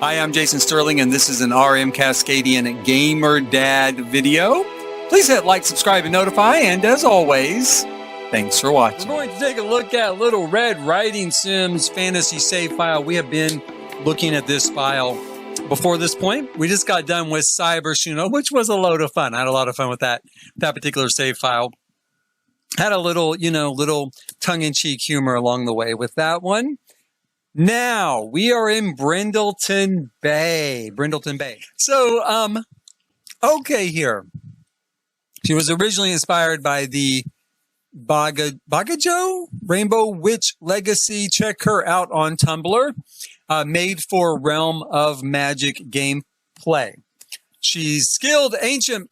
Hi, I'm Jason Sterling, and this is an RM Cascadian Gamer Dad video. Please hit like, subscribe, and notify, and as always, thanks for watching. We're going to take a look at Little Red Riding Sims Fantasy Save File. We have been looking at this file before this point. We just got done with Cyber Shuno, which was a load of fun. I had a lot of fun with that particular save file. Had a little, little tongue-in-cheek humor along the way with that one. Now, we are in Brindleton Bay. So, okay here. She was originally inspired by the Bagajo Rainbow Witch Legacy. Check her out on Tumblr. Made for Realm of Magic gameplay. She is skilled, ancient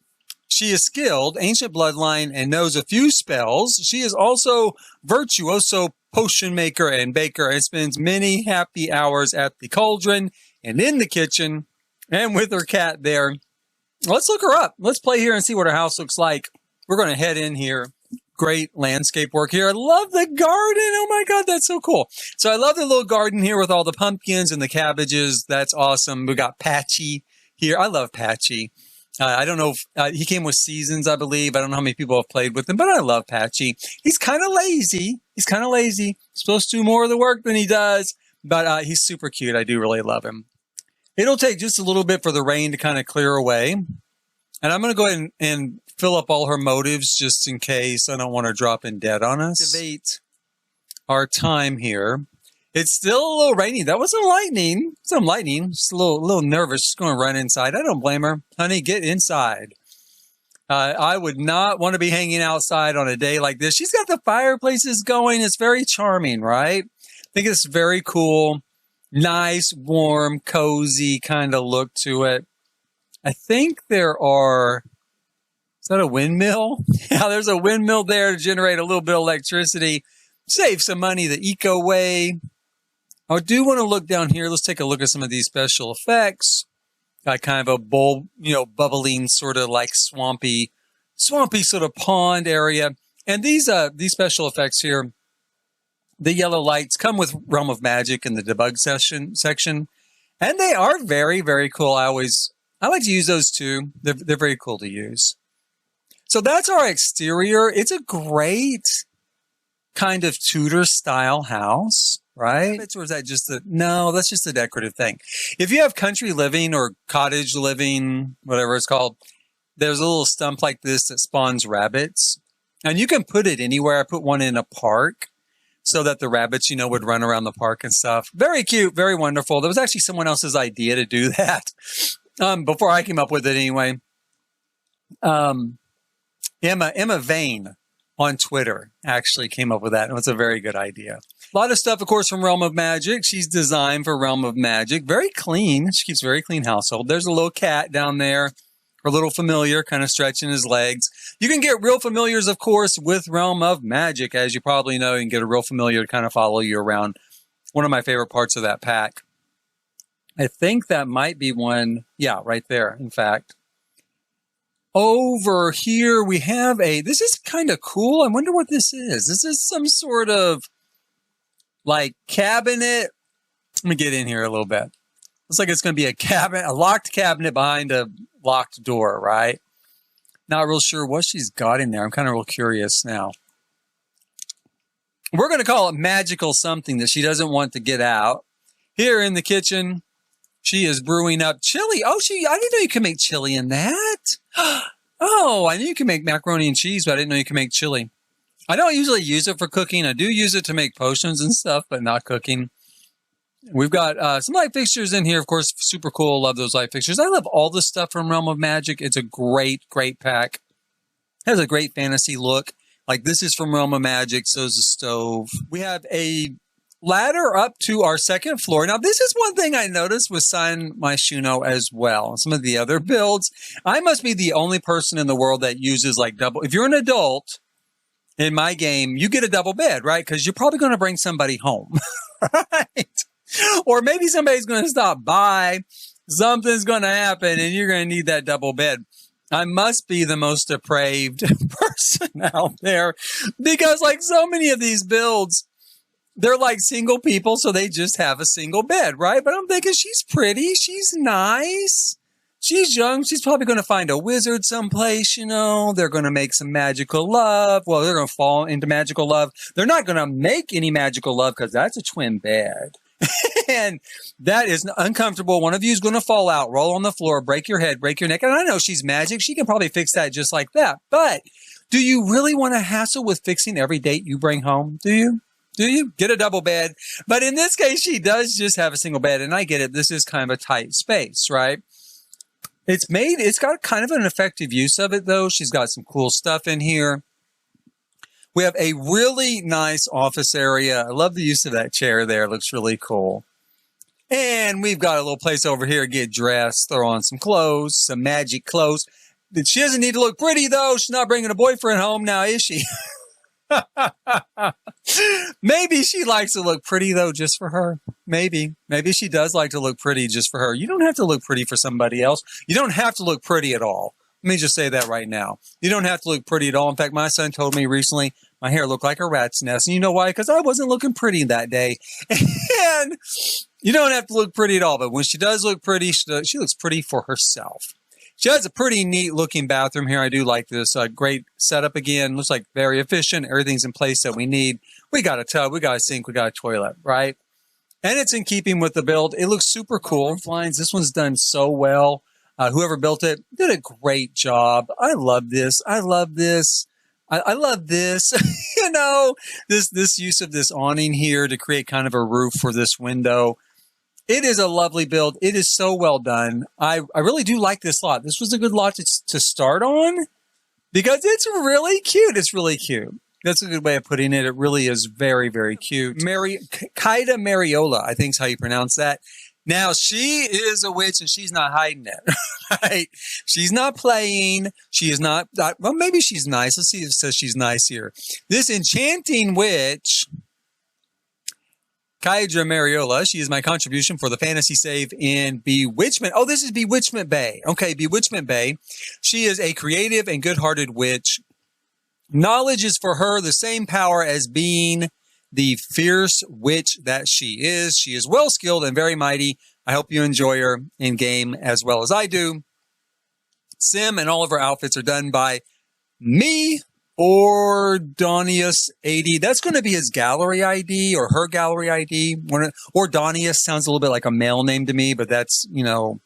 bloodline, and knows a few spells. She is also virtuoso potion maker and baker, and spends many happy hours at the cauldron and in the kitchen and with her cat there. Let's look her up. Let's play here and see what her house looks like. We're going to head in here. Great landscape work here. I love the garden. Oh my God, that's so cool. So I love the little garden here with all the pumpkins and the cabbages. That's awesome. We got Patchy here. I love Patchy. I don't know if he came with seasons, I believe. I don't know how many people have played with him, but I love Patchy. He's kind of lazy. He's supposed to do more of the work than he does, but he's super cute. I do really love him. It'll take just a little bit for the rain to kind of clear away. And I'm going to go ahead and fill up all her motives just in case I don't want her dropping dead on us. Activate our time here. It's still a little rainy. That wasn't lightning. Some lightning. Just a little nervous. Just going to run inside. I don't blame her. Honey, get inside. I would not want to be hanging outside on a day like this. She's got the fireplaces going. It's very charming, right? I think it's very cool. Nice, warm, cozy kind of look to it. I think there are... Is that a windmill? Yeah, there's a windmill there to generate a little bit of electricity. Save some money the eco way. I do want to look down here. Let's take a look at some of these special effects. Got kind of a bowl, bubbling sort of like swampy sort of pond area. And these special effects here, the yellow lights come with Realm of Magic in the debug section. And they are very, very cool. I like to use those too. They're very cool to use. So that's our exterior. It's a great kind of Tudor style house, right? Or is that just no, that's just a decorative thing. If you have country living or cottage living, whatever it's called, there's a little stump like this that spawns rabbits. And you can put it anywhere. I put one in a park so that the rabbits, would run around the park and stuff. Very cute, very wonderful. That was actually someone else's idea to do that. Before I came up with it anyway. Emma Vane on Twitter actually came up with that. It was a very good idea. A lot of stuff, of course, from Realm of Magic. She's designed for Realm of Magic. Very clean. She keeps a very clean household. There's a little cat down there, her little familiar kind of stretching his legs. You can get real familiars, of course, with Realm of Magic. As you probably know, you can get a real familiar to kind of follow you around. One of my favorite parts of that pack. I think that might be one. Yeah, right there, in fact. Over here, we have this is kind of cool. I wonder what this is. This is some sort of like cabinet. Let me get in here a little bit. Looks like it's going to be a locked cabinet behind a locked door, right? Not real sure what she's got in there. I'm kind of real curious now. We're going to call it magical something that she doesn't want to get out. Here in the kitchen, she is brewing up chili. Oh, I didn't know you could make chili in that. Oh, I knew you could make macaroni and cheese, but I didn't know you could make chili. I don't usually use it for cooking. I do use it to make potions and stuff, but not cooking. We've got some light fixtures in here, of course. Super cool. Love those light fixtures. I love all the stuff from Realm of Magic. It's a great, great pack. It has a great fantasy look. Like this is from Realm of Magic. So is the stove. We have a ladder up to our second floor. Now, this is one thing I noticed with Sign My Shuno as well. Some of the other builds. I must be the only person in the world that uses like double. If you're an adult in my game, you get a double bed, right? Because you're probably going to bring somebody home, right? Or maybe somebody's going to stop by. Something's going to happen and you're going to need that double bed. I must be the most depraved person out there because like so many of these builds, They're like single people, so they just have a single bed, right? But I'm thinking she's pretty. She's nice. She's young. She's probably going to find a wizard someplace, you know. They're going to make some magical love. Well, they're going to fall into magical love. They're not going to make any magical love because that's a twin bed. And that is uncomfortable. One of you is going to fall out, roll on the floor, break your head, break your neck. And I know she's magic. She can probably fix that just like that. But do you really want to hassle with fixing every date you bring home? Do you? Do you? Get a double bed. But in this case, she does just have a single bed. And I get it. This is kind of a tight space, right? It's got kind of an effective use of it, though. She's got some cool stuff in here. We have a really nice office area. I love the use of that chair there. It looks really cool. And we've got a little place over here to get dressed, throw on some clothes, some magic clothes. She doesn't need to look pretty, though. She's not bringing a boyfriend home now, is she? Maybe she likes to look pretty, though, just for her. Maybe she does like to look pretty just for her. You don't have to look pretty for somebody else. You don't have to look pretty at all. Let me just say that right now. You don't have to look pretty at all. In fact, my son told me recently my hair looked like a rat's nest. And you know why? Because I wasn't looking pretty that day. And you don't have to look pretty at all. But when she does look pretty, she looks pretty for herself. She has a pretty neat looking bathroom here. I do like this great setup again. Looks like very efficient. Everything's in place that we need. We got a tub. We got a sink. We got a toilet, right? And it's in keeping with the build. It looks super cool. Lines. This one's done so well. Whoever built it did a great job. I love this. I love this. I love this. You know, this use of this awning here to create kind of a roof for this window. It is a lovely build. It is so well done. I really do like this lot. This was a good lot to start on because it's really cute. It's really cute. That's a good way of putting it. It really is very, very cute. Kaida Mariola, I think is how you pronounce that. Now, she is a witch and she's not hiding it, right? She's not playing. She is not, well, maybe she's nice. Let's see if it says she's nice here. This enchanting witch, Kaida Mariola, she is my contribution for the fantasy save in Bewitchment. Oh, this is Bewitchment Bay. Okay, Bewitchment Bay. She is a creative and good-hearted witch. Knowledge is for her the same power as being the fierce witch that she is. She is well skilled and very mighty. I hope you enjoy her in game as well as I do. Sim and all of her outfits are done by me or Donius80. That's going to be his gallery ID or her gallery ID. Or Donius sounds a little bit like a male name to me, but that's, you know,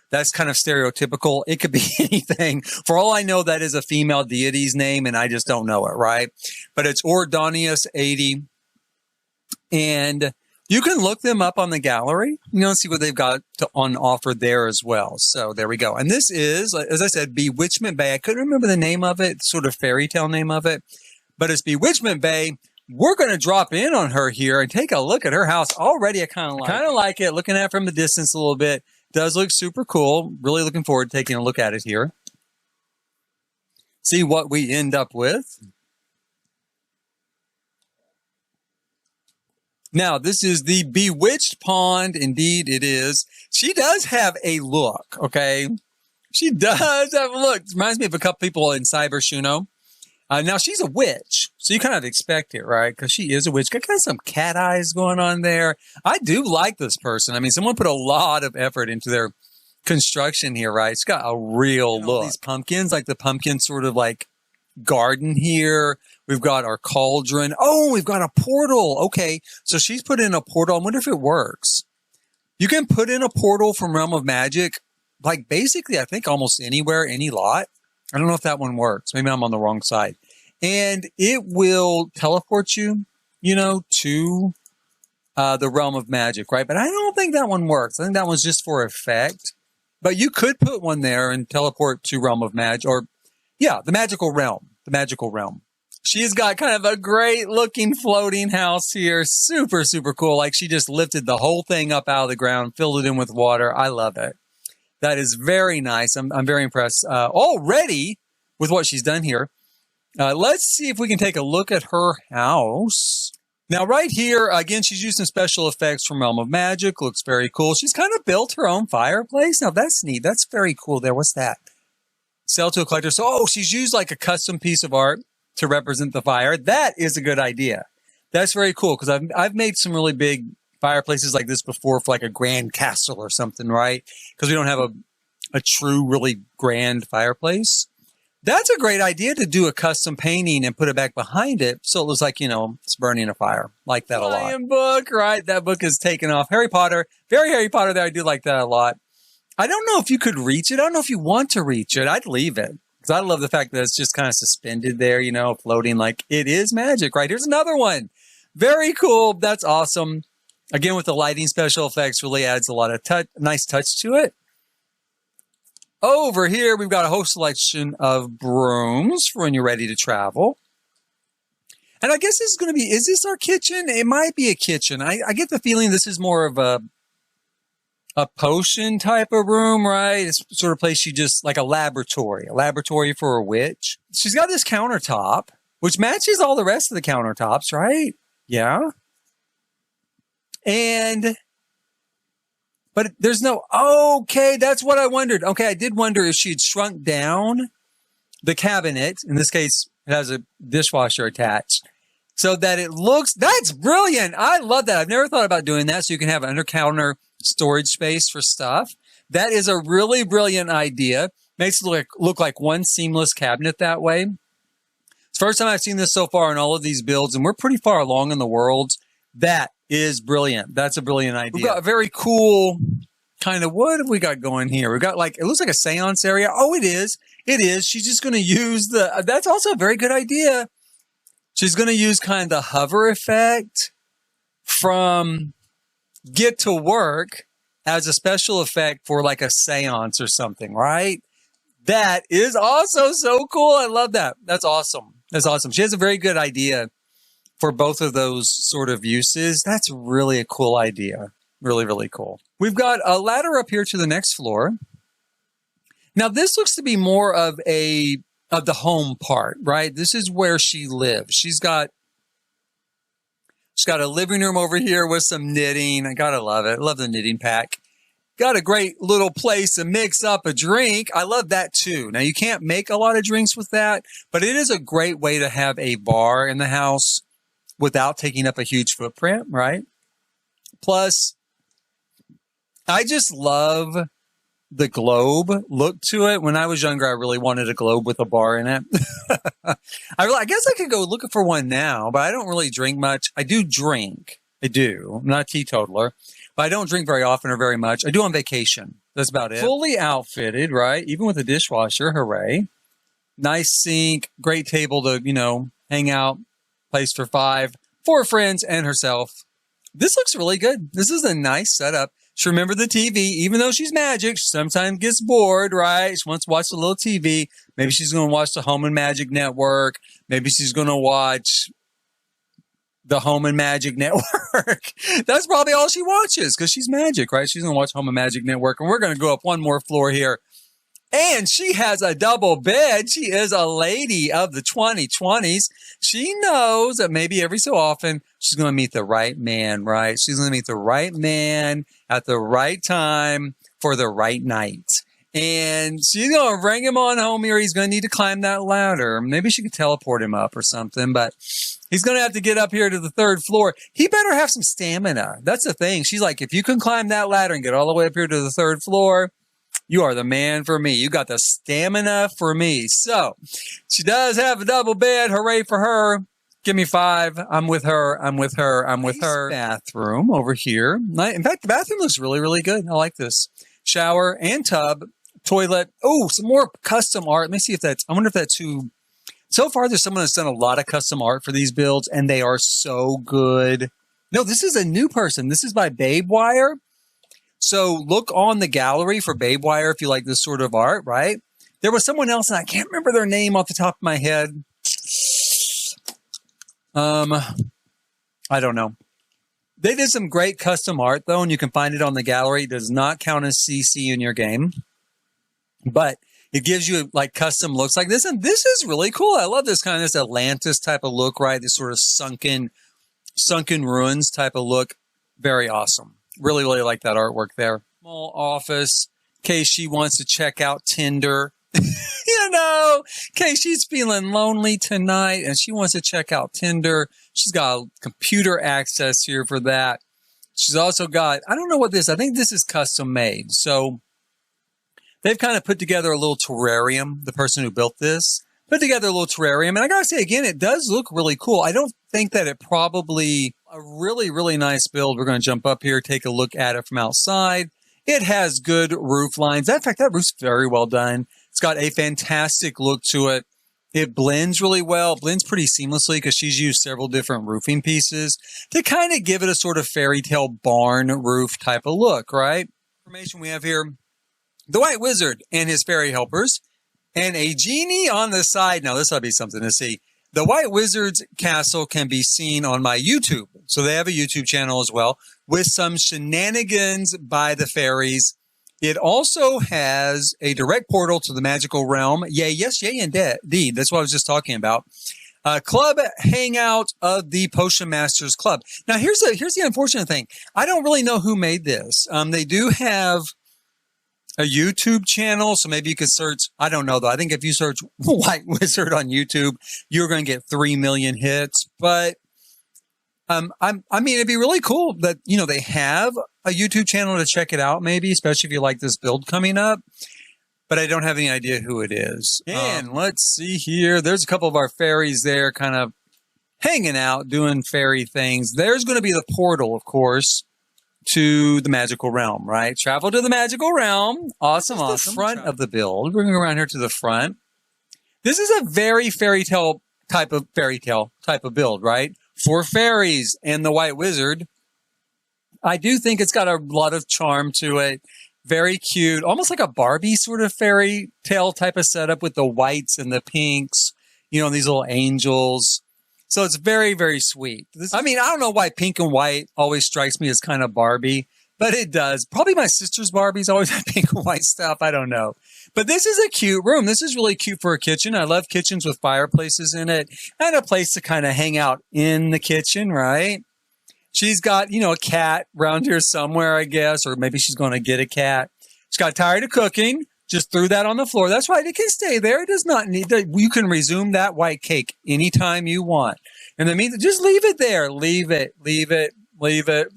that's kind of stereotypical. It could be anything. For all I know, that is a female deity's name, and I just don't know it, right? But it's Ordonius80. And you can look them up on the gallery, you know, see what they've got on offer there as well. So there we go. And this is, as I said, Bewitchment Bay. I couldn't remember the name of it, sort of fairy tale name of it, but it's Bewitchment Bay. We're going to drop in on her here and take a look at her house. Already, I kind of like it. Looking at it from the distance a little bit. Does look super cool. Really looking forward to taking a look at it here. See what we end up with. Now, this is the Bewitched Pond. Indeed, it is. She does have a look, okay? She does have a look. It reminds me of a couple people in Cyber Shuno. Now, she's a witch, so you kind of expect it, right? Because she is a witch. Got kind of some cat eyes going on there. I do like this person. I mean, someone put a lot of effort into their construction here, right? It's got a real look. These pumpkins, like the pumpkin sort of like garden here. We've got our cauldron. Oh, we've got a portal. Okay, so she's put in a portal. I wonder if it works. You can put in a portal from Realm of Magic, like basically, I think almost anywhere, any lot. I don't know if that one works. Maybe I'm on the wrong side. And it will teleport you, you know, to the Realm of Magic, right? But I don't think that one works. I think that one's just for effect. But you could put one there and teleport to Realm of Magic, or yeah, the magical realm, the magical realm. She's got kind of a great looking floating house here. Super, super cool. Like she just lifted the whole thing up out of the ground, filled it in with water. I love it. That is very nice. I'm very impressed already with what she's done here. Let's see if we can take a look at her house. Now, right here, again, she's used some special effects from Realm of Magic. Looks very cool. She's kind of built her own fireplace. Now, that's neat. That's very cool there. What's that? Sell to a collector. So, oh, she's used like a custom piece of art to represent the fire. That is a good idea. That's very cool because I've made some really big fireplaces like this before for like a grand castle or something, right? Because we don't have a true, really grand fireplace. That's a great idea to do a custom painting and put it back behind it so it looks like, it's burning a fire. Like that a lot. Lion book, right? That book is taken off. Harry Potter. Very Harry Potter there. I do like that a lot. I don't know if you could reach it. I don't know if you want to reach it. I'd leave it. Because I love the fact that it's just kind of suspended there, floating like it is magic, right? Here's another one. Very cool. That's awesome. Again, with the lighting special effects really adds a lot of nice touch to it. Over here, we've got a whole selection of brooms for when you're ready to travel. And I guess this is going to be, is this our kitchen? It might be a kitchen. I get the feeling this is more of a potion type of room, right? It's sort of place you just, like a laboratory for a witch. She's got this countertop, which matches all the rest of the countertops, right? Yeah. But there's okay, that's what I wondered. Okay, I did wonder if she'd shrunk down the cabinet. In this case, it has a dishwasher attached. So that it looks, that's brilliant. I love that. I've never thought about doing that. So you can have under-counter storage space for stuff. That is a really brilliant idea. Makes it look like one seamless cabinet that way. It's the first time I've seen this so far in all of these builds, and we're pretty far along in the world. That is brilliant. That's a brilliant idea. We've got a very cool kind of, what have we got going here? We've got it looks like a seance area. Oh, it is. It is. She's just going to use that's also a very good idea. She's going to use kind of the hover effect from Get to Work as a special effect for like a seance or something, right? That is also so cool. I love that. That's awesome. That's awesome. She has a very good idea for both of those sort of uses. That's really a cool idea. Really, really cool. We've got a ladder up here to the next floor. Now, this looks to be more of the home part, right? This is where she lives. She's got a living room over here with some knitting. I gotta love it. I love the knitting pack. Got a great little place to mix up a drink. I love that too. Now, you can't make a lot of drinks with that, but it is a great way to have a bar in the house without taking up a huge footprint, right? Plus, I just love the globe look to it. When I was younger, I really wanted a globe with a bar in it. I guess I could go looking for one now, but I don't really drink much. I do drink. I do. I'm not a teetotaler, but I don't drink very often or very much. I do on vacation. That's about it. Fully outfitted, right? Even with a dishwasher. Hooray. Nice sink. Great table to, hang out. Place for 4 friends and herself. This looks really good. This is a nice setup. She remembered the TV, even though she's magic, she sometimes gets bored, right? She wants to watch a little TV. Maybe she's going to watch the Home and Magic Network. Maybe she's going to watch the Home and Magic Network. That's probably all she watches because she's magic, right? She's going to watch Home and Magic Network. And we're going to go up one more floor here. And she has a double bed. She is a lady of the 2020s. She knows that maybe every so often she's going to meet the right man, right? She's going to meet the right man at the right time for the right night. And she's going to bring him on home here. He's going to need to climb that ladder. Maybe she could teleport him up or something, but he's going to have to get up here to the 3rd floor. He better have some stamina. That's the thing. She's like, if you can climb that ladder and get all the way up here to the 3rd floor, you are the man for me. You got the stamina for me. So she does have a double bed. Hooray for her. Give me 5. I'm with her. I'm with her. I'm with her. Bathroom over here. In fact, the bathroom looks really, really good. I like this. Shower and tub. Toilet. Oh, some more custom art. Let me see if I wonder if that's who. So far, there's someone that's done a lot of custom art for these builds, and they are so good. No, this is a new person. This is by Babe Wire. So look on the gallery for Babe Wire if you like this sort of art, right? There was someone else, and I can't remember their name off the top of my head. I don't know. They did some great custom art, though, and you can find it on the gallery. It does not count as CC in your game, but it gives you like custom looks like this, and this is really cool. I love this kind of this Atlantis type of look, right? This sort of sunken ruins type of look. Very awesome. Really, really like that artwork there. Small office, in case she wants to check out Tinder. You know, okay, she's feeling lonely tonight and she wants to check out Tinder. She's got computer access here for that. She's also got, I don't know what this, I think this is custom made. So they've kind of put together a little terrarium. The person who built this put together a little terrarium. And I got to say, again, it does look really cool. I don't think that it probably, a really, really nice build. We're going to jump up here, take a look at it from outside. It has good roof lines. In fact, that roof's very well done. It's got a fantastic look to it. It blends really well, it blends pretty seamlessly because she's used several different roofing pieces to kind of give it a sort of fairy tale barn roof type of look, right? Information we have here, the White Wizard and his fairy helpers, and a genie on the side. Now, this ought to be something to see. The White Wizard's castle can be seen on my YouTube. So they have a YouTube channel as well with some shenanigans by the fairies. It also has a direct portal to the magical realm. Yay, yes, yay, indeed. That's what I was just talking about. Club hangout of the Potion Masters Club. Now, here's the unfortunate thing. I don't really know who made this. They do have a YouTube channel, so maybe you could search. I don't know, though. I think if you search White Wizard on YouTube, you're going to get 3 million hits. But I mean, it'd be really cool that, you know, they have a YouTube channel to check it out, maybe, especially if you like this build coming up. But I don't have any idea who it is. And let's see here. There's a couple of our fairies there kind of hanging out, doing fairy things. There's going to be the portal, of course, to the magical realm, right? Travel to the magical realm. Awesome, awesome. The front of the build. We're going to go around here to the front. This is a very fairy tale type of build, right? For fairies and the White Wizard. I do think it's got a lot of charm to it. Very cute, almost like a Barbie sort of fairy tale type of setup with the whites and the pinks, you know, these little angels. So it's very, very sweet. I mean, I don't know why pink and white always strikes me as kind of Barbie, but it does. Probably my sister's Barbies always have pink and white stuff. I don't know. But this is a cute room. This is really cute for a kitchen. I love kitchens with fireplaces in it and a place to kind of hang out in the kitchen, right? She's got, you know, a cat around here somewhere, I guess, or maybe she's going to get a cat. She got tired of cooking, just threw that on the floor. That's right. It can stay there. It does not need to. You can resume that white cake anytime you want. And that means just leave it there. Leave it, leave it, leave it.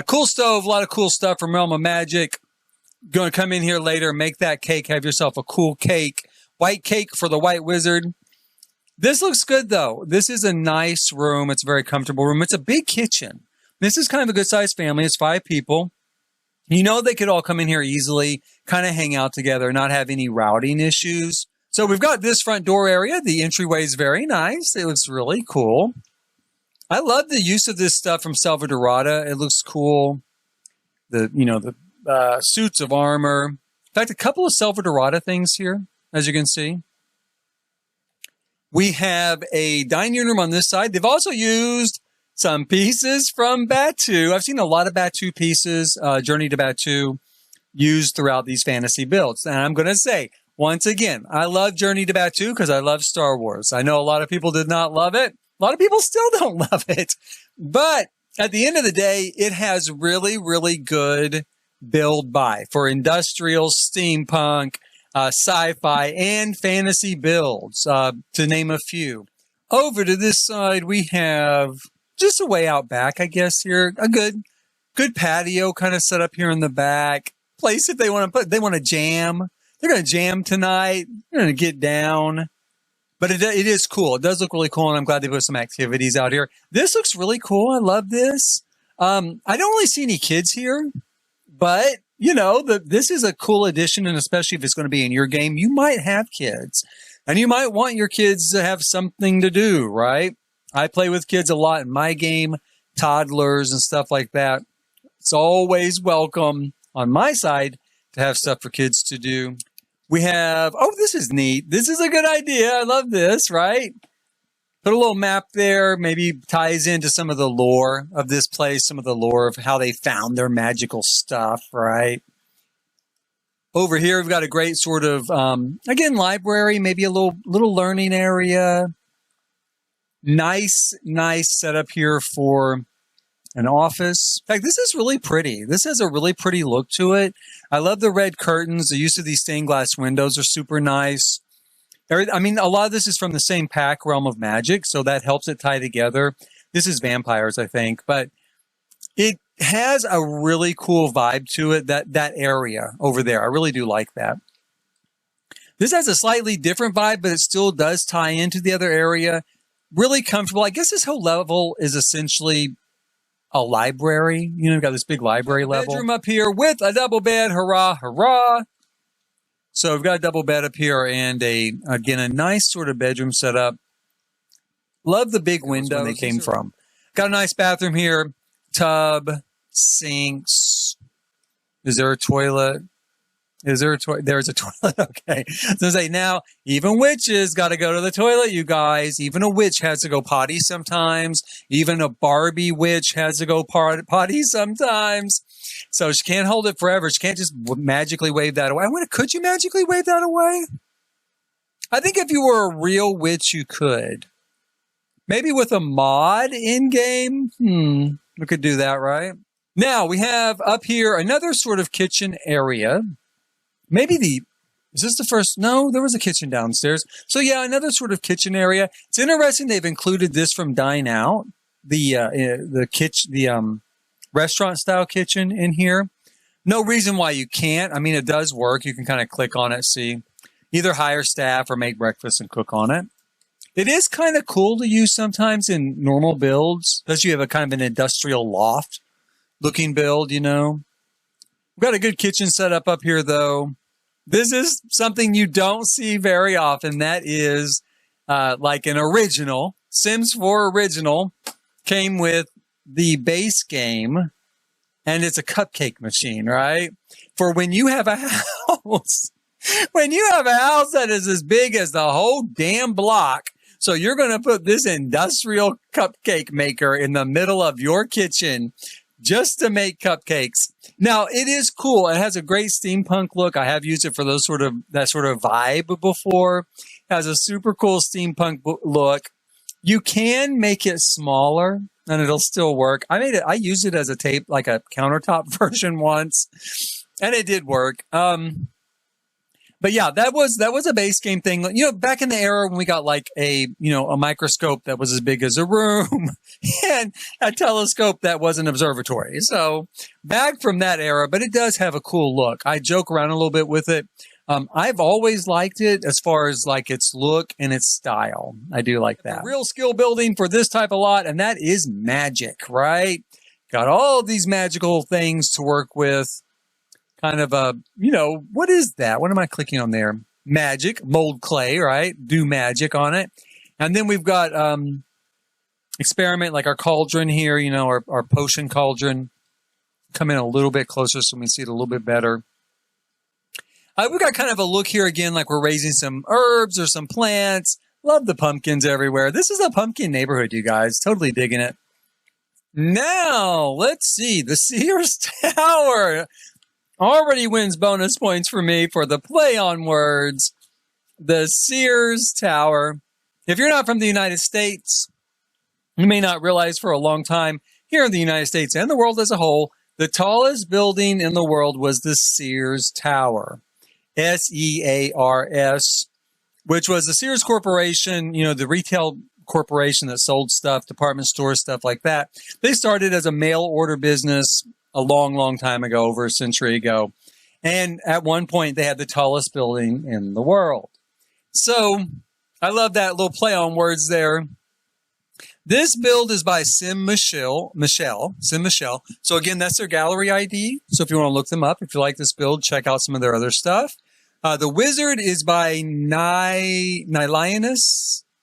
Cool stove, a lot of cool stuff from Realm of Magic. Going to come in here later, make that cake, have yourself a cool cake. White cake for the White Wizard. This looks good, though. This is a nice room. It's a very comfortable room. It's a big kitchen. This is kind of a good-sized family. It's 5 people. You know they could all come in here easily, kind of hang out together, not have any routing issues. So we've got this front door area. The entryway is very nice. It looks really cool. I love the use of this stuff from Salvadorada. It looks cool. The suits of armor. In fact, a couple of Salvadorada things here, as you can see. We have a dining room on this side. They've also used some pieces from Batu. I've seen a lot of Batu pieces, Journey to Batu, used throughout these fantasy builds. And I'm going to say, once again, I love Journey to Batu because I love Star Wars. I know a lot of people did not love it. A lot of people still don't love it. But at the end of the day, it has really, really good build by for industrial, steampunk, sci-fi, and fantasy builds, to name a few. Over to this side, we have just a way out back, I guess, here. A good patio kind of set up here in the back. Place if they want to jam. They're going to jam tonight. They're going to get down. But it is cool. It does look really cool, and I'm glad they put some activities out here. This looks really cool. I love this. I don't really see any kids here, but you know, this is a cool addition, and especially if it's going to be in your game, you might have kids, and you might want your kids to have something to do, right? I play with kids a lot in my game, toddlers and stuff like that. It's always welcome on my side to have stuff for kids to do. We have, oh, this is neat. This is a good idea. I love this, right? Put a little map there, maybe ties into some of the lore of this place, some of the lore of how they found their magical stuff, right? Over here, we've got a great sort of, again, library, maybe a little learning area. Nice setup here for an office. In fact, this is really pretty. This has a really pretty look to it. I love the red curtains. The use of these stained glass windows are super nice. I mean, a lot of this is from the same pack, Realm of Magic, so that helps it tie together. This is vampires, I think, but it has a really cool vibe to it, that area over there. I really do like that. This has a slightly different vibe, but it still does tie into the other area. Really comfortable. I guess this whole level is essentially a library. You know, we've got this big library level. Bedroom up here with a double bed. Hurrah, hurrah. So we've got a double bed up here and again, a nice sort of bedroom setup. Love the big window they came from. Got a nice bathroom here. Tub, sinks. Is there a toilet? Is there a toilet? There's a toilet. Okay. So say now, even witches got to go to the toilet, you guys. Even a witch has to go potty sometimes. Even a Barbie witch has to go potty sometimes. So she can't hold it forever. She can't just magically wave that away. Could you magically wave that away? I think if you were a real witch, you could. Maybe with a mod in-game. We could do that, right? Now, we have up here another sort of kitchen area. Is this the first? No, there was a kitchen downstairs. So yeah, another sort of kitchen area. It's interesting they've included this from Dine Out, the restaurant style kitchen in here. No reason why you can't. I mean, it does work. You can kind of click on it, see, either hire staff or make breakfast and cook on it. It is kind of cool to use sometimes in normal builds, because you have a kind of an industrial loft looking build, you know. We've got a good kitchen setup up here, though. This is something you don't see very often. That is like an original. Sims 4 original came with the base game, and it's a cupcake machine, right? For when you have a house, when you have a house that is as big as the whole damn block, so you're going to put this industrial cupcake maker in the middle of your kitchen just to make cupcakes. Now, it is cool. It has a great steampunk look. I have used it for that sort of vibe before. It has a super cool steampunk look. You can make it smaller and it'll still work. I used it as a tape, like a countertop version once, and it did work. But yeah, that was a base game thing. You know, back in the era when we got like a microscope that was as big as a room and a telescope that was an observatory. So back from that era, but it does have a cool look. I joke around a little bit with it. I've always liked it as far as like its look and its style. I do like that. Real skill building for this type of lot, and that is magic, right? Got all these magical things to work with. Kind of a, what is that? What am I clicking on there? Magic, mold clay, right? Do magic on it. And then we've got experiment, like our cauldron here, our potion cauldron. Come in a little bit closer so we can see it a little bit better. We've got kind of a look here again, like we're raising some herbs or some plants. Love the pumpkins everywhere. This is a pumpkin neighborhood, you guys. Totally digging it. Now, let's see. The Sears Tower already wins bonus points for me for the play on words. The Sears Tower. If you're not from the United States, you may not realize for a long time here in the United States and the world as a whole, the tallest building in the world was the Sears Tower. SEARS, which was the Sears Corporation, the retail corporation that sold stuff, department store stuff like that. They started as a mail order business a long, long time ago, over a century ago. And at one point, they had the tallest building in the world. So I love that little play on words there. This build is by Sim Michelle. So again, that's their gallery ID. So if you want to look them up, if you like this build, check out some of their other stuff. The Wizard is by Nylionus.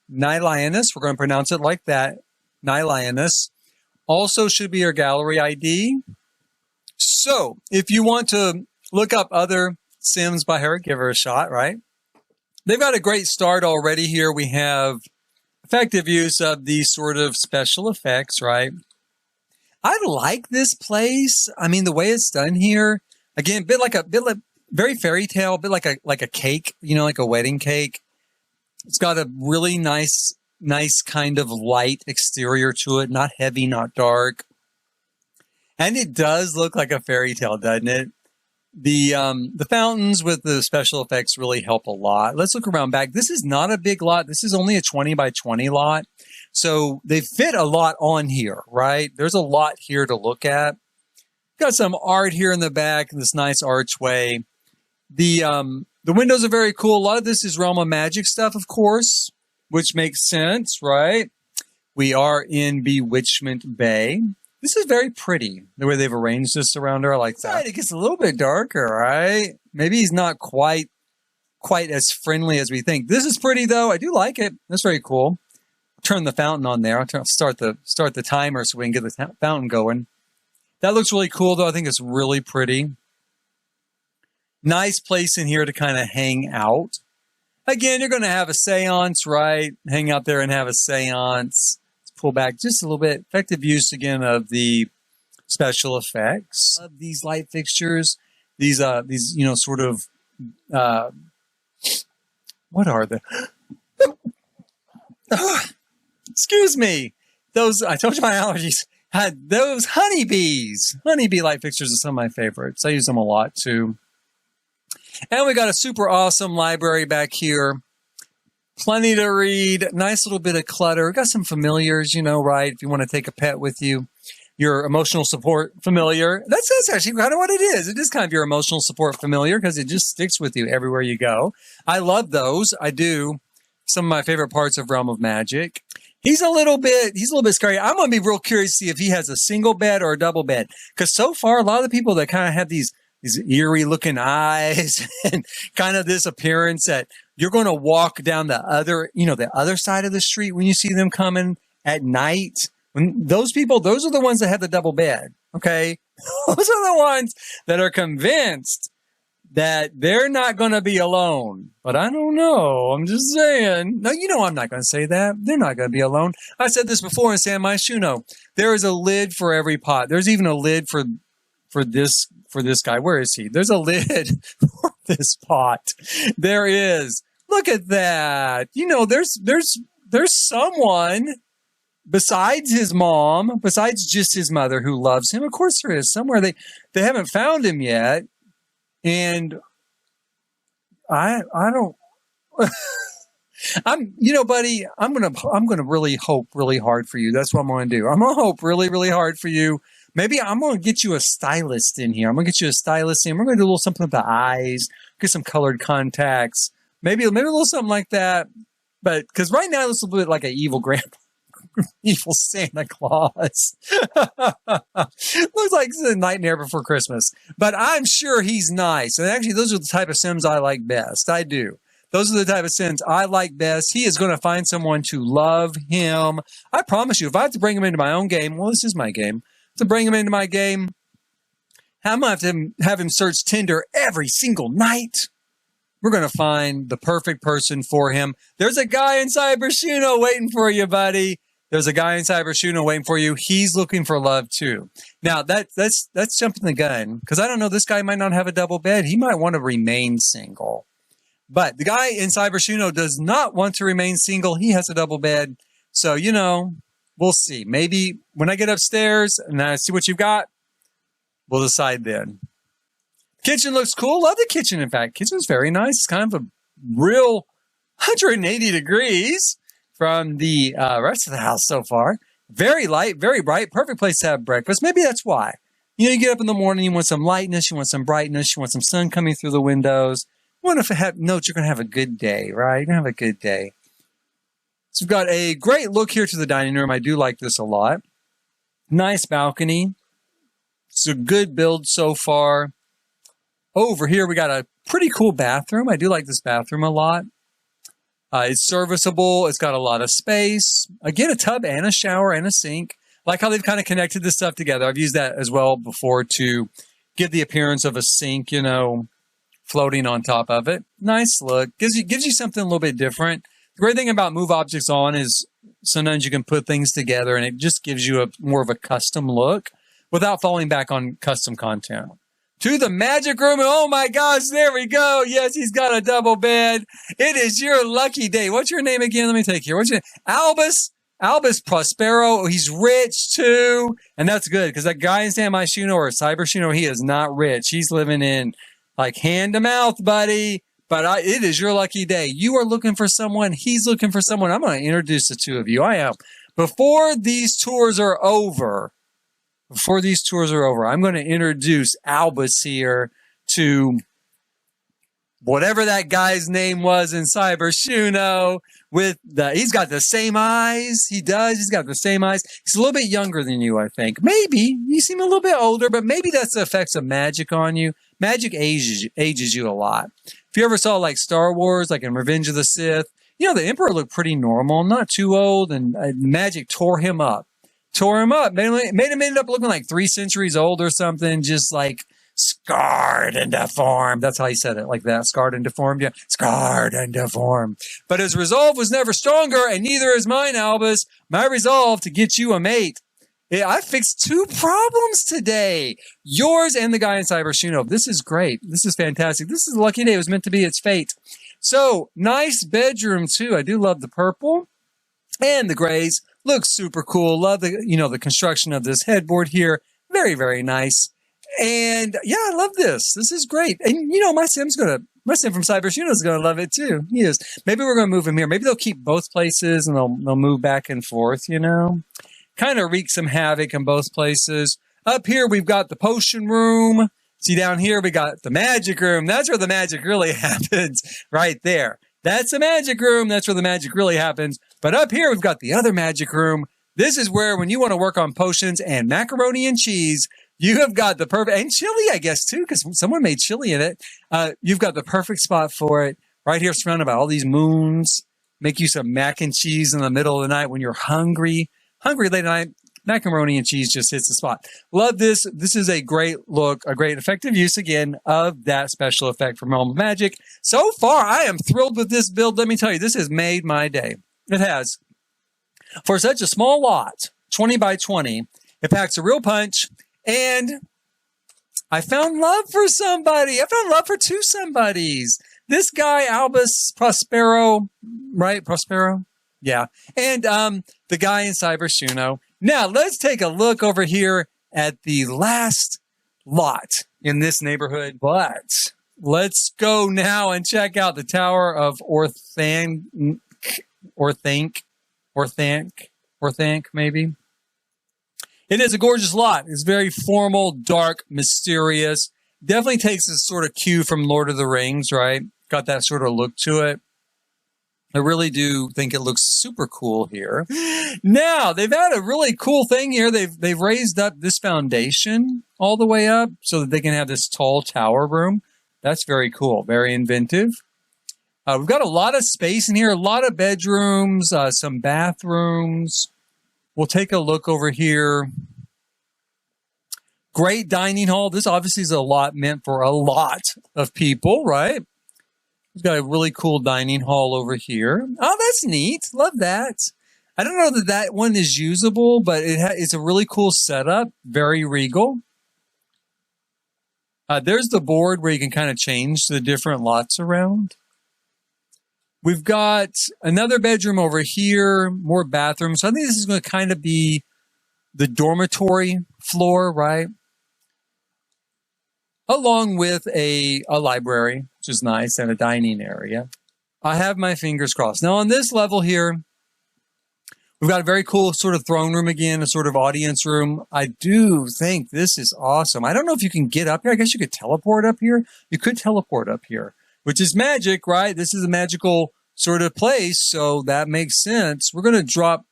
We're going to pronounce it like that. Nylionus. Also should be your gallery ID. So if you want to look up other Sims by her, give her a shot, right? They've got a great start already here. We have effective use of these sort of special effects, right? I like this place. I mean, the way it's done here, again, bit like very fairy tale, a bit like a cake, like a wedding cake. It's got a really nice kind of light exterior to it, not heavy, not dark. And it does look like a fairy tale, doesn't it? The fountains with the special effects really help a lot. Let's look around back. This is not a big lot. This is only a 20 by 20 lot. So they fit a lot on here, right? There's a lot here to look at. Got some art here in the back, this nice archway. The windows are very cool. A lot of this is Realm of Magic stuff, of course, which makes sense, right? We are in Bewitchment Bay. This is very pretty, the way they've arranged this around her. I like that. Right, it gets a little bit darker, right? Maybe he's not quite as friendly as we think. This is pretty, though. I do like it. That's very cool. Turn the fountain on there. I'll start the timer so we can get the fountain going. That looks really cool, though. I think it's really pretty. Nice place in here to kind of hang out. Again, you're going to have a seance, right? Hang out there and have a seance. Pull back just a little bit. Effective use again of the special effects of these light fixtures. These sort of what are the excuse me. Those, I told you my allergies. Had those honeybees. Honeybee light fixtures are some of my favorites. I use them a lot too. And we got a super awesome library back here. Plenty to read. Nice little bit of clutter. Got some familiars, right? If you want to take a pet with you. Your emotional support familiar. That's actually kind of what it is. It is kind of your emotional support familiar because it just sticks with you everywhere you go. I love those. I do. Some of my favorite parts of Realm of Magic. He's a little bit scary. I'm going to be real curious to see if he has a single bed or a double bed. Because so far, a lot of the people that kind of have these eerie looking eyes and kind of this appearance that you're going to walk down the other side of the street when you see them coming at night. When those people, those are the ones that have the double bed. Okay. Those are the ones that are convinced that they're not going to be alone. But I don't know. I'm just saying. No, I'm not going to say that. They're not going to be alone. I said this before in San Myshuno. There is a lid for every pot. There's even a lid for this guy. Where is he? There's a lid for this pot. There is. Look at that. There's someone besides his mom, besides just his mother who loves him. Of course there is. Somewhere they haven't found him yet. And I don't buddy, I'm gonna really hope really hard for you. That's what I'm gonna do. I'm gonna hope really, really hard for you. Maybe I'm going to get you a stylist in here. I'm going to get you a stylist in. We're going to do a little something with the eyes, get some colored contacts, maybe a little something like that. But because right now it's a little bit like an evil evil Santa Claus. Looks like it's a nightmare before Christmas. But I'm sure he's nice. And actually, those are the type of Sims I like best. I do. Those are the type of Sims I like best. He is going to find someone to love him. I promise you, if I have to bring him into my own game, well, this is my game. To bring him into my game, I'm going to have him search Tinder every single night. We're going to find the perfect person for him. There's a guy in Cybershuno waiting for you, buddy. There's a guy in Cybershuno waiting for you. He's looking for love too. Now that's jumping the gun because I don't know. This guy might not have a double bed. He might want to remain single. But the guy in Cybershuno does not want to remain single. He has a double bed. So, we'll see. Maybe when I get upstairs and I see what you've got, we'll decide then. Kitchen looks cool. Love the kitchen, in fact. Kitchen's very nice. It's kind of a real 180 degrees from the rest of the house so far. Very light, very bright. Perfect place to have breakfast. Maybe that's why. You get up in the morning, you want some lightness, you want some brightness, you want some sun coming through the windows. You want to know you're going to have a good day, right? You're going to have a good day. So we've got a great look here to the dining room. I do like this a lot. Nice balcony. It's a good build so far. Over here, we got a pretty cool bathroom. I do like this bathroom a lot. It's serviceable. It's got a lot of space. Again, a tub and a shower and a sink. Like how they've kind of connected this stuff together. I've used that as well before to give the appearance of a sink, floating on top of it. Nice look. Gives you something a little bit different. The great thing about Move Objects On is sometimes you can put things together and it just gives you more of a custom look without falling back on custom content. To the magic room. Oh my gosh, there we go. Yes, he's got a double bed. It is your lucky day. What's your name again? Let me take here. What's your name? Albus Prospero, he's rich too. And that's good because that guy in San Myshuno or Cyber Shuno, he is not rich. He's living in like hand to mouth, buddy. But it is your lucky day. You are looking for someone. He's looking for someone. I'm going to introduce the two of you. I am. Before these tours are over, I'm going to introduce Albus here to whatever that guy's name was in Cyber Shuno. He's got the same eyes. He does. He's got the same eyes. He's a little bit younger than you, I think. Maybe you seem a little bit older, but maybe that's the effects of magic on you. Magic ages you a lot. If you ever saw like Star Wars, like in Revenge of the Sith, you know, the Emperor looked pretty normal, not too old, and magic tore him up. Made him end up looking like 3 centuries old or something, just like scarred and deformed. That's how he said it, like that, scarred and deformed. Yeah, scarred and deformed. But his resolve was never stronger, and neither is mine, Albus. My resolve to get you a mate. Yeah, I fixed 2 problems today. Yours and the guy in Cyber Shuno. This is great. This is fantastic. This is a lucky day. It was meant to be. It's fate. So, nice bedroom, too. I do love the purple and the grays. Looks super cool. Love the construction of this headboard here. Very, very nice. And yeah, I love this. This is great. And my sim from Cyber Shuno is gonna love it too. He is. Maybe we're gonna move him here. Maybe they'll keep both places and they'll move back and forth, Kind of wreak some havoc in both places. Up here we've got the potion room. See down here we got the magic room. That's where the magic really happens. Right there. That's the magic room. That's where the magic really happens. But up here we've got the other magic room. This is where when you want to work on potions and macaroni and cheese, you have got the perfect, and chili, I guess, too, because someone made chili in it. You've got the perfect spot for it. Right here, surrounded by all these moons. Make you some mac and cheese in the middle of the night when you're hungry. Hungry late at night, macaroni and cheese just hits the spot. Love this. This is a great look, a great effective use, again, of that special effect from Realm of Magic. So far, I am thrilled with this build. Let me tell you, this has made my day. It has. For such a small lot, 20 by 20, it packs a real punch. And I found love for somebody. I found love for 2 somebodies. This guy, Albus Prospero, right? Prospero? Yeah. And the guy in Cyber Shuno. Now, let's take a look over here at the last lot in this neighborhood. But let's go now and check out the Tower of Orthanc, maybe. It is a gorgeous lot. It's very formal, dark, mysterious. Definitely takes this sort of cue from Lord of the Rings, right? Got that sort of look to it. I really do think it looks super cool here. Now, they've had a really cool thing here. They've raised up this foundation all the way up so that they can have this tall tower room. That's very cool. Very inventive. We've got a lot of space in here, a lot of bedrooms, some bathrooms. We'll take a look over here. Great dining hall. This obviously is a lot meant for a lot of people, right? We've got a really cool dining hall over here. Oh, that's neat. Love that. I don't know that one is usable, but it's a really cool setup. Very regal. There's the board where you can kind of change the different lots around. We've got another bedroom over here, more bathrooms. So I think this is going to kind of be the dormitory floor, right? Along with a library, which is nice, and a dining area. I have my fingers crossed. Now on this level here, we've got a very cool sort of throne room again, a sort of audience room. I do think this is awesome. I don't know if you can get up here. I guess you could teleport up here. You could teleport up here, which is magic, right? This is a magical sort of place, so that makes sense. We're going to drop,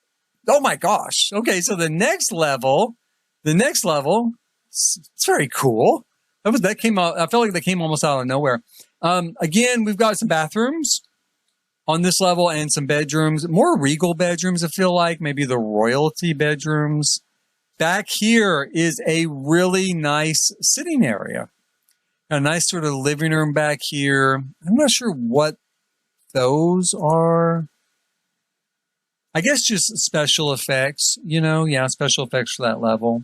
oh my gosh. Okay, so the next level, it's very cool. That came out, I felt like that came almost out of nowhere. Again, we've got some bathrooms on this level and some bedrooms, more regal bedrooms, I feel like, maybe the royalty bedrooms. Back here is a really nice sitting area. A nice sort of living room back here. I'm not sure what those are. I guess just special effects, yeah, special effects for that level.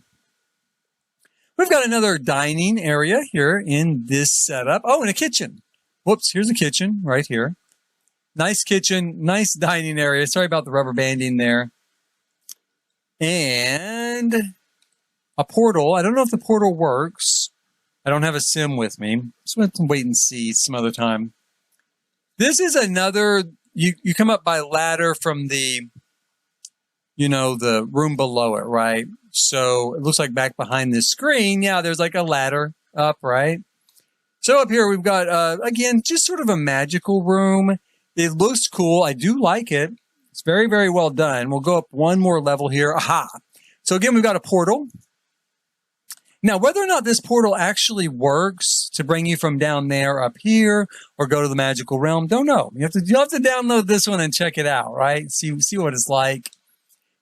We've got another dining area here in this setup. Oh, and a kitchen. Whoops, here's a kitchen right here. Nice kitchen, nice dining area. Sorry about the rubber banding there. and a portal. I don't know if the portal works. I don't have a sim with me. So let's wait and see some other time. This is another, you come up by ladder from the, the room below it, right? So it looks like back behind this screen, yeah, there's like a ladder up, right? So up here we've got, again, just sort of a magical room. It looks cool. I do like it. It's very, very well done. We'll go up one more level here. Aha! So again, we've got a portal. Now, whether or not this portal actually works to bring you from down there up here or go to the magical realm, don't know. You'll have to download this one and check it out, right? See what it's like.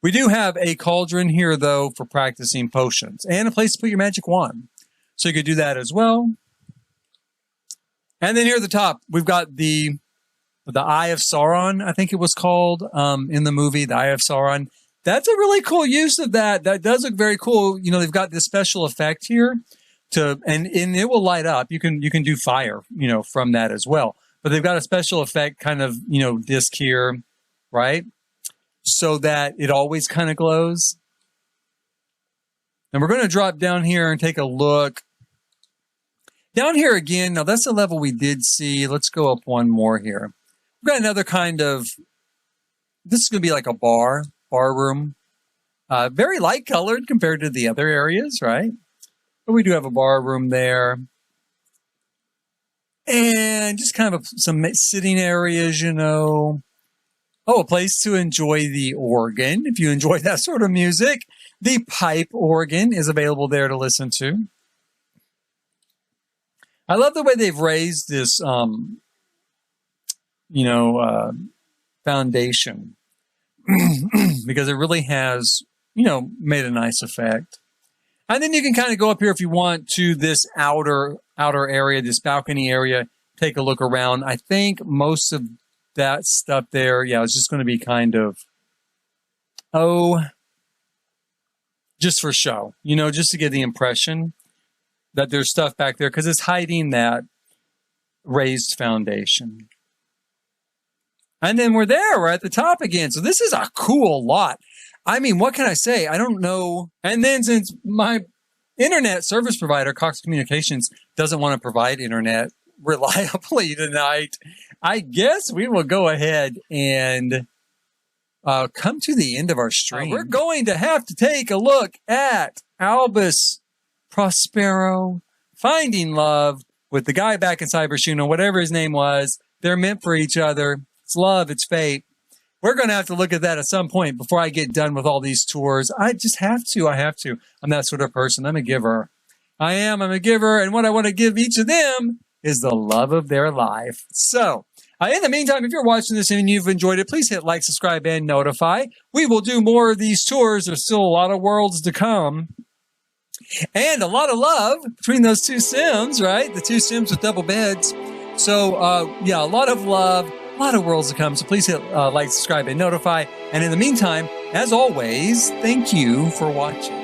We do have a cauldron here, though, for practicing potions and a place to put your magic wand. So you could do that as well. And then here at the top, we've got the Eye of Sauron, I think it was called in the movie, the Eye of Sauron. That's a really cool use of that. That does look very cool. They've got this special effect here and it will light up. You can do fire, from that as well. But they've got a special effect kind of, disc here, right? So that it always kind of glows. And we're going to drop down here and take a look. Down here again, now that's the level we did see. Let's go up one more here. We've got another kind of, this is going to be like a bar room. Very light colored compared to the other areas, right? But we do have a bar room there. And just kind of some sitting areas, Oh, a place to enjoy the organ. If you enjoy that sort of music, the pipe organ is available there to listen to. I love the way they've raised this, foundation because it really has, made a nice effect. And then you can kind of go up here if you want to this outer area, this balcony area, take a look around. I think most of that stuff there, yeah, it's just going to be kind of, just for show, just to get the impression that there's stuff back there because it's hiding that raised foundation. And then we're at the top again. So this is a cool lot. I mean, what can I say? I don't know. And then since my internet service provider, Cox Communications, doesn't want to provide internet reliably tonight, I guess we will go ahead and come to the end of our stream. We're going to have to take a look at Albus Prospero finding love with the guy back in Cybershuna, whatever his name was. They're meant for each other. It's love. It's fate. We're going to have to look at that at some point before I get done with all these tours. I just have to. I have to. I'm that sort of person. I'm a giver. I'm a giver. And what I want to give each of them is the love of their life. So, in the meantime, if you're watching this and you've enjoyed it, please hit like, subscribe, and notify. We will do more of these tours. There's still a lot of worlds to come. And a lot of love between those two Sims, right? The two Sims with double beds. So, yeah, a lot of love, a lot of worlds to come. So please hit like, subscribe, and notify. And in the meantime, as always, thank you for watching.